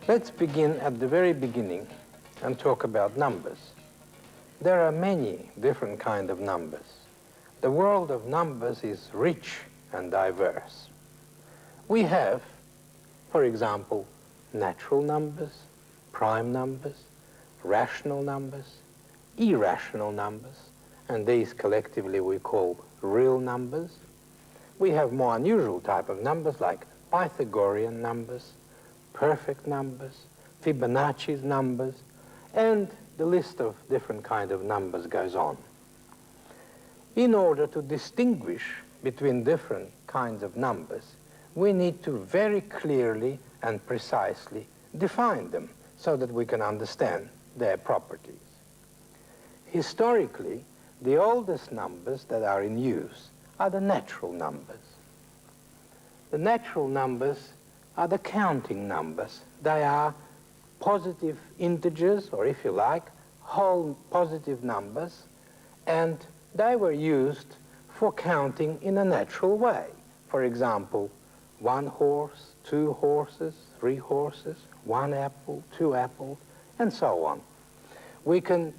Let's begin at the very beginning and talk about numbers. There are many different kinds of numbers. The world of numbers is rich and diverse. We have, for example, natural numbers, prime numbers, rational numbers, irrational numbers, and these collectively we call real numbers. We have more unusual type of numbers like Pythagorean numbers, perfect numbers, Fibonacci's numbers, and the list of different kinds of numbers goes on. In order to distinguish between different kinds of numbers, we need to very clearly and precisely define them so that we can understand their properties. Historically, the oldest numbers that are in use are the natural numbers. The natural numbers are the counting numbers. They are positive integers, or if you like, whole positive numbers, and they were used for counting in a natural way. For example, 1 horse, 2 horses, 3 horses, 1 apple, 2 apples, and so on. We can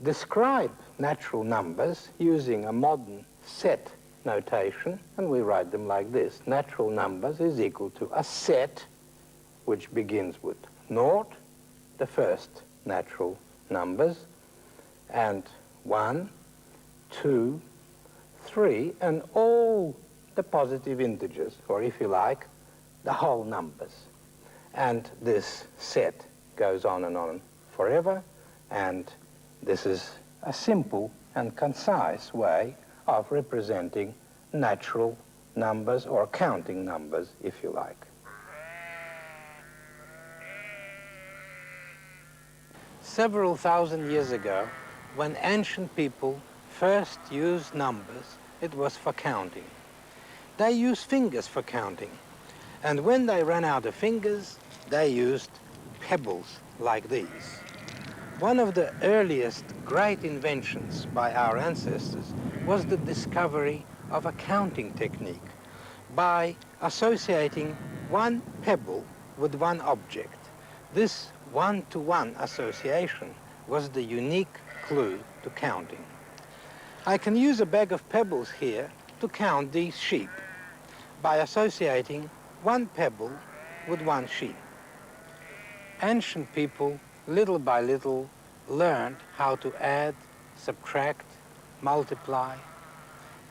describe natural numbers using a modern set notation, and we write them like this. Natural numbers is equal to a set which begins with 0, the first natural numbers, and 1, 2, 3, and all the positive integers, or if you like, the whole numbers. And this set goes on and on forever, and this is a simple and concise way of representing natural numbers or counting numbers, if you like. Several thousand years ago, when ancient people first used numbers, it was for counting. They used fingers for counting, and when they ran out of fingers, they used pebbles like these. One of the earliest great inventions by our ancestors was the discovery of a counting technique by associating one pebble with one object. This one-to-one association was the unique clue to counting. I can use a bag of pebbles here to count these sheep by associating one pebble with one sheep. Ancient people, little by little, learned how to add, subtract, multiply,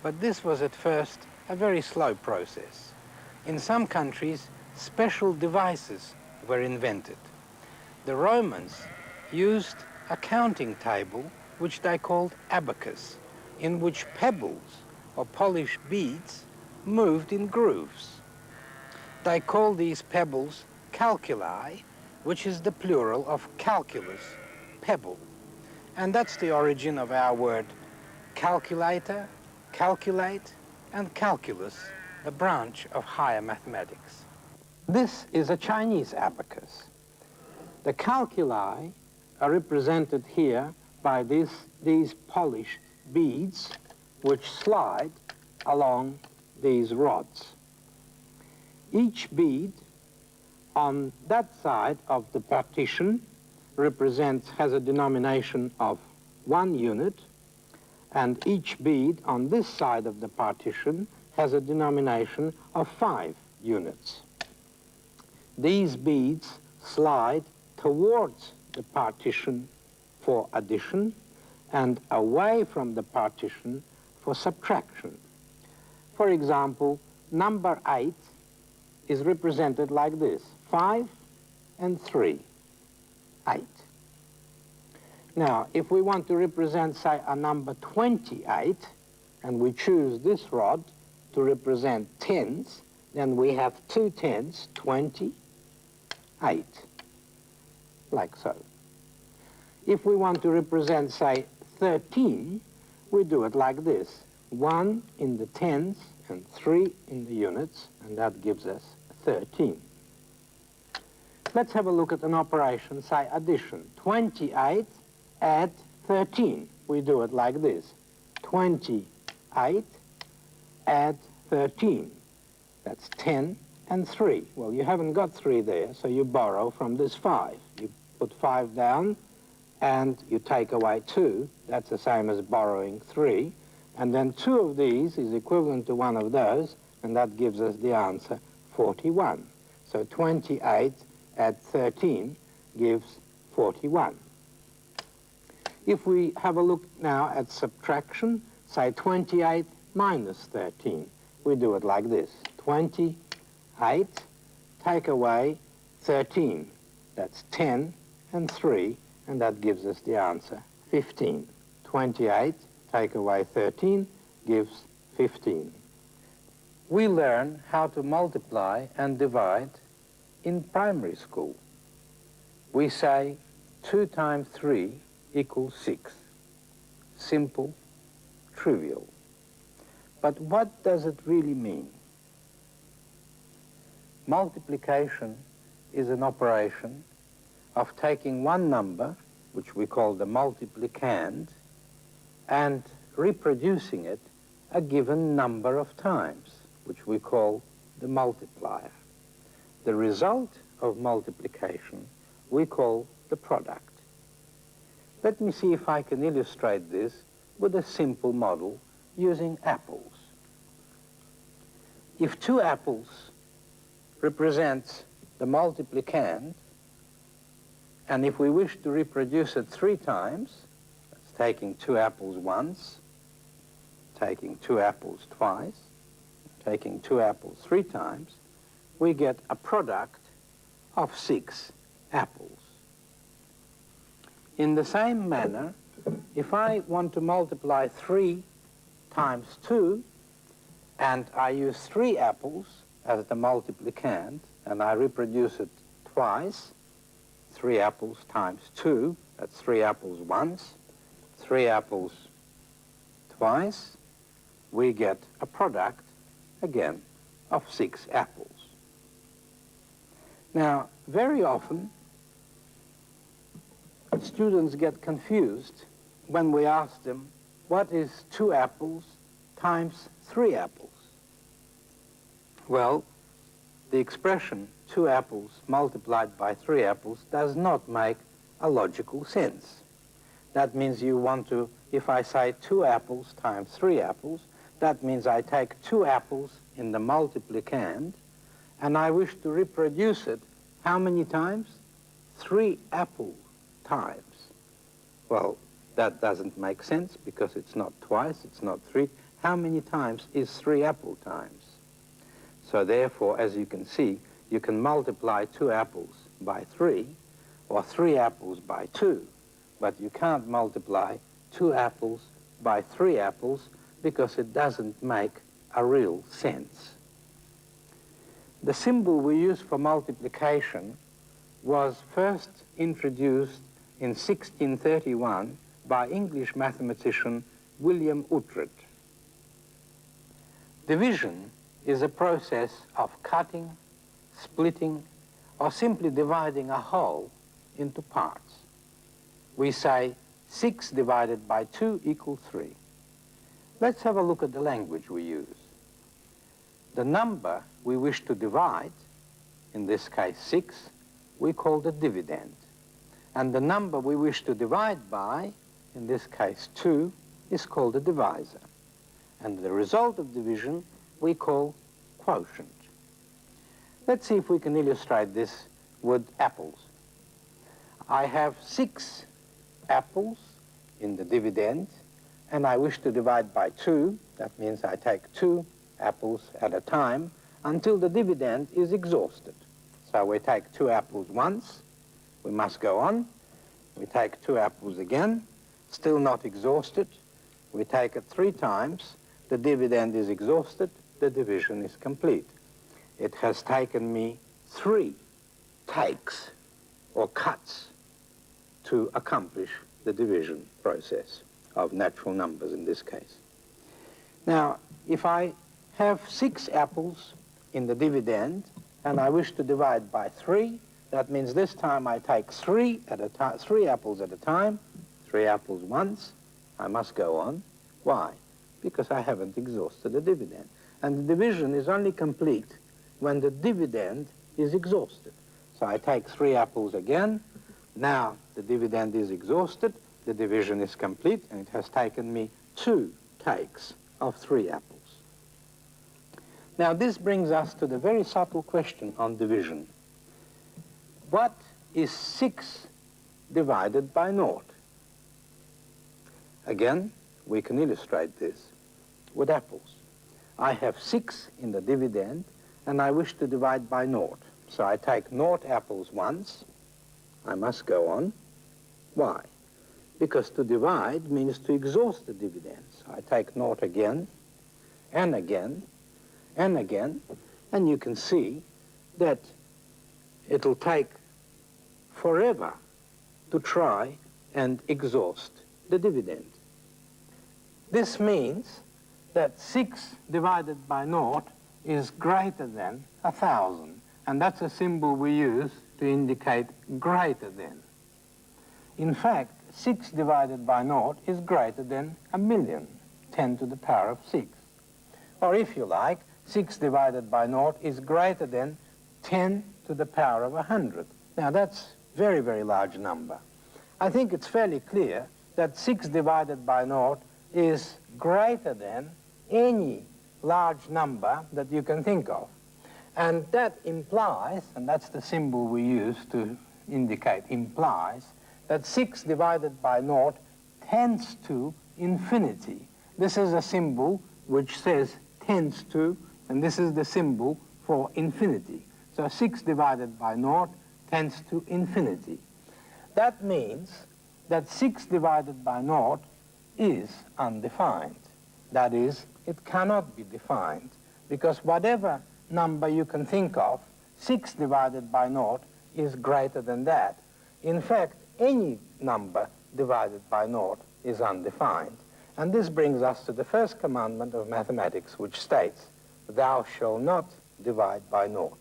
but this was at first a very slow process. In some countries, special devices were invented. The Romans used a counting table which they called abacus, in which pebbles or polished beads moved in grooves. They call these pebbles calculi, which is the plural of calculus, pebble. And that's the origin of our word calculator, calculate, and calculus, the branch of higher mathematics. This is a Chinese abacus. The calculi are represented here by these polished beads which slide along these rods. Each bead on that side of the partition has a denomination of 1 unit, and each bead on this side of the partition has a denomination of 5 units. These beads slide towards the partition for addition and away from the partition for subtraction. For example, number 8 is represented like this: 5 and 3, 8. Now, if we want to represent, say, a number 28, and we choose this rod to represent tens, then we have 2 tens, 28, like so. If we want to represent, say, 13, we do it like this: 1 in the tens and 3 in the units, and that gives us 13. Let's have a look at an operation, say addition. 28 add 13. We do it like this: 28 add 13. That's 10 and 3. Well, you haven't got 3 there, so you borrow from this 5. You put 5 down, and you take away 2. That's the same as borrowing 3. And then 2 of these is equivalent to 1 of those, and that gives us the answer 41. So 28 add 13 gives 41. If we have a look now at subtraction, say 28 minus 13, we do it like this. 28, take away 13. That's 10 and 3, and that gives us the answer 15. 28, take away 13, gives 15. We learn how to multiply and divide in primary school. We say 2 times 3 equals 6. Simple, trivial. But what does it really mean? Multiplication is an operation of taking one number, which we call the multiplicand, and reproducing it a given number of times, which we call the multiplier. The result of multiplication we call the product. Let me see if I can illustrate this with a simple model using apples. If 2 apples represents the multiplicand, and if we wish to reproduce it 3 times, that's taking 2 apples once, taking 2 apples twice, taking 2 apples 3 times, we get a product of 6 apples. In the same manner, if I want to multiply 3 times 2, and I use 3 apples as the multiplicand, and I reproduce it twice, 3 apples times 2, that's 3 apples once, 3 apples twice, we get a product, again, of 6 apples. Now, very often, students get confused when we ask them, what is 2 apples times 3 apples? Well, the expression 2 apples multiplied by 3 apples does not make a logical sense. That means you want to, if I say 2 apples times 3 apples, that means I take 2 apples in the multiplicand, and I wish to reproduce it how many times? 3 apple times. Well, that doesn't make sense because it's not twice, it's not 3. How many times is 3 apple times? So therefore, as you can see, you can multiply 2 apples by 3 or 3 apples by 2, but you can't multiply 2 apples by 3 apples because it doesn't make a real sense. The symbol we use for multiplication was first introduced in 1631 by English mathematician William Uhtred. Division is a process of cutting, splitting, or simply dividing a whole into parts. We say 6 divided by 2 equals 3. Let's have a look at the language we use. The number we wish to divide, in this case 6, we call the dividend. And the number we wish to divide by, in this case 2, is called the divisor. And the result of division we call quotient. Let's see if we can illustrate this with apples. I have 6 apples in the dividend, and I wish to divide by 2. That means I take 2 apples at a time until the dividend is exhausted. So we take 2 apples once, we must go on. We take 2 apples again, still not exhausted. We take it 3 times, the dividend is exhausted, the division is complete. It has taken me 3 takes, or cuts, to accomplish the division process of natural numbers in this case. Now, if I have 6 apples in the dividend, and I wish to divide by 3, that means this time I take 3 apples at a time, 3 apples once, I must go on. Why? Because I haven't exhausted the dividend. And the division is only complete when the dividend is exhausted. So I take 3 apples again. Now the dividend is exhausted, the division is complete, and it has taken me 2 takes of 3 apples. Now this brings us to the very subtle question on division. What is 6 divided by 0? Again, we can illustrate this with apples. I have 6 in the dividend, and I wish to divide by 0. So I take 0 apples once. I must go on. Why? Because to divide means to exhaust the dividend. So I take 0 again, and again, and again, and you can see that it'll take forever to try and exhaust the dividend. This means that 6 divided by 0 is greater than 1,000, and that's a symbol we use to indicate greater than. In fact, 6 divided by 0 is greater than 1,000,000, 10 to the power of 6. Or if you like, 6 divided by 0 is greater than 10 to the power of 100. Now that's a very, very large number. I think it's fairly clear that 6 divided by 0 is greater than any large number that you can think of. And that implies, and that's the symbol we use to indicate implies, that 6 divided by 0 tends to infinity. This is a symbol which says tends to, and this is the symbol for infinity. So 6 divided by 0 tends to infinity. That means that 6 divided by 0 is undefined. That is, it cannot be defined, because whatever number you can think of, 6 divided by 0 is greater than that. In fact, any number divided by 0 is undefined. And this brings us to the first commandment of mathematics, which states, "Thou shalt not divide by 0."